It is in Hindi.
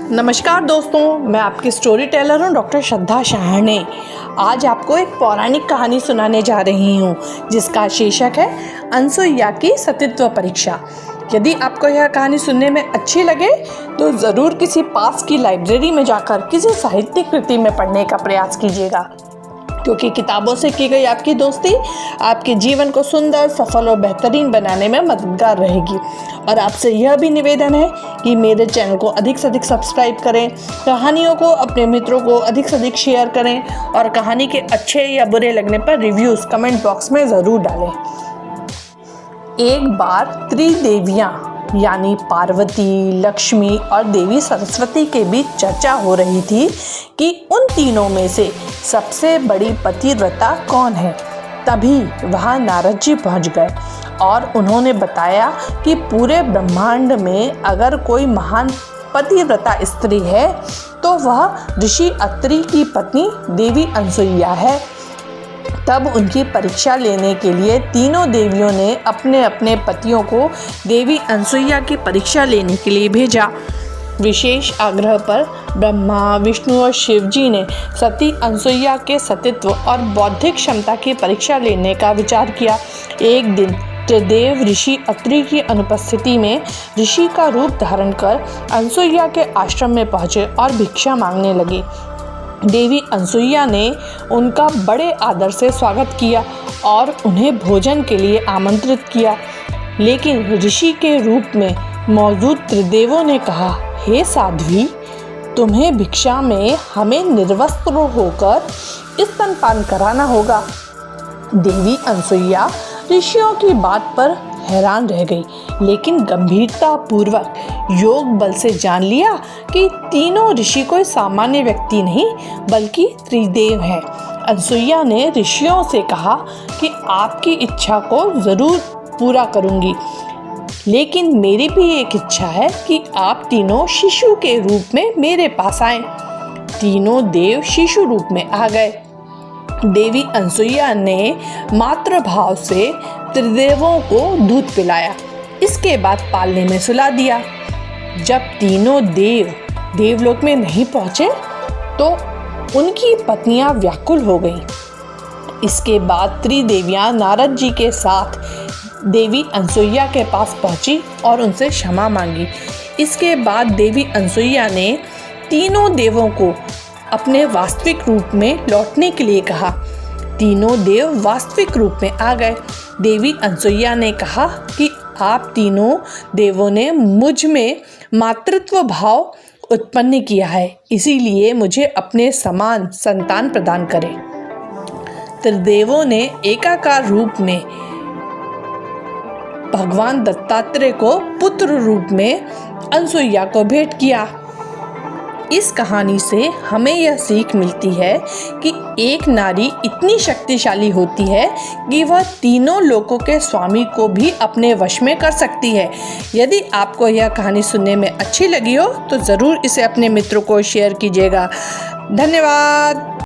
नमस्कार दोस्तों, मैं आपकी स्टोरी टेलर हूँ डॉक्टर श्रद्धा शाहने। आज आपको एक पौराणिक कहानी सुनाने जा रही हूँ जिसका शीर्षक है अनसुईया की सतीत्व परीक्षा। यदि आपको यह कहानी सुनने में अच्छी लगे तो ज़रूर किसी पास की लाइब्रेरी में जाकर किसी साहित्यिक कृति में पढ़ने का प्रयास कीजिएगा, क्योंकि किताबों से की गई आपकी दोस्ती आपके जीवन को सुंदर, सफल और बेहतरीन बनाने में मददगार रहेगी। और आपसे यह भी निवेदन है कि मेरे चैनल को अधिक से अधिक सब्सक्राइब करें, कहानियों को अपने मित्रों को अधिक से अधिक शेयर करें और कहानी के अच्छे या बुरे लगने पर रिव्यूज़ कमेंट बॉक्स में ज़रूर डालें। एक बार त्रिदेवियाँ यानी पार्वती, लक्ष्मी और देवी सरस्वती के बीच चर्चा हो रही थी कि उन तीनों में से सबसे बड़ी पतिव्रता कौन है। तभी वहाँ नारद जी पहुँच गए और उन्होंने बताया कि पूरे ब्रह्मांड में अगर कोई महान पतिव्रता स्त्री है तो वह ऋषि अत्रि की पत्नी देवी अनसुईया है। तब उनकी परीक्षा लेने के लिए तीनों देवियों ने अपने अपने पतियों को देवी अनसुईया की परीक्षा लेने के लिए भेजा। विशेष आग्रह पर ब्रह्मा, विष्णु और शिव जी ने सती अनसुईया के सतीत्व और बौद्धिक क्षमता की परीक्षा लेने का विचार किया। एक दिन त्रिदेव ऋषि अत्रि की अनुपस्थिति में ऋषि का रूप धारण कर अनसुईया के आश्रम में पहुँचे और भिक्षा मांगने लगे। देवी अनसुईया ने उनका बड़े आदर से स्वागत किया और उन्हें भोजन के लिए आमंत्रित किया, लेकिन ऋषि के रूप में मौजूद त्रिदेवों ने कहा, हे साध्वी, तुम्हें भिक्षा में हमें निर्वस्त्र होकर स्तनपान कराना होगा। देवी अनसुईया ऋषियों की बात पर हैरान रह गई, लेकिन गंभीरता पूर्वक योग बल से जान लिया कि तीनों ऋषि कोई सामान्य व्यक्ति नहीं बल्कि त्रिदेव हैं। अनसुईया ने ऋषियों से कहा कि आपकी इच्छा को जरूर पूरा करूंगी, लेकिन मेरी भी एक इच्छा है कि आप तीनों शिशु के रूप में मेरे पास आएं। तीनों देव शिशु रूप में आ गए। देवी अनसुईया ने मातृभाव से त्रिदेवों को दूध पिलाया, इसके बाद पालने में सुला दिया। जब तीनों देव देवलोक में नहीं पहुंचे तो उनकी पत्नियां व्याकुल हो गईं। इसके बाद त्रिदेवियां नारद जी के साथ देवी अनसुईया के पास पहुंची और उनसे क्षमा मांगी। इसके बाद देवी अनसुईया ने तीनों देवों को अपने वास्तविक रूप में लौटने के लिए कहा। तीनों देव वास्तविक रूप में आ गए। देवी अनसुईया ने कहा कि आप तीनों देवों ने मुझ में मातृत्व भाव उत्पन्न किया है, इसीलिए मुझे अपने समान संतान प्रदान करें। त्रिदेवों ने एकाकार रूप में भगवान दत्तात्रेय को पुत्र रूप में अनसुईया को भेंट किया। इस कहानी से हमें यह सीख मिलती है कि एक नारी इतनी शक्तिशाली होती है कि वह तीनों लोकों के स्वामी को भी अपने वश में कर सकती है। यदि आपको यह कहानी सुनने में अच्छी लगी हो तो ज़रूर इसे अपने मित्रों को शेयर कीजिएगा। धन्यवाद।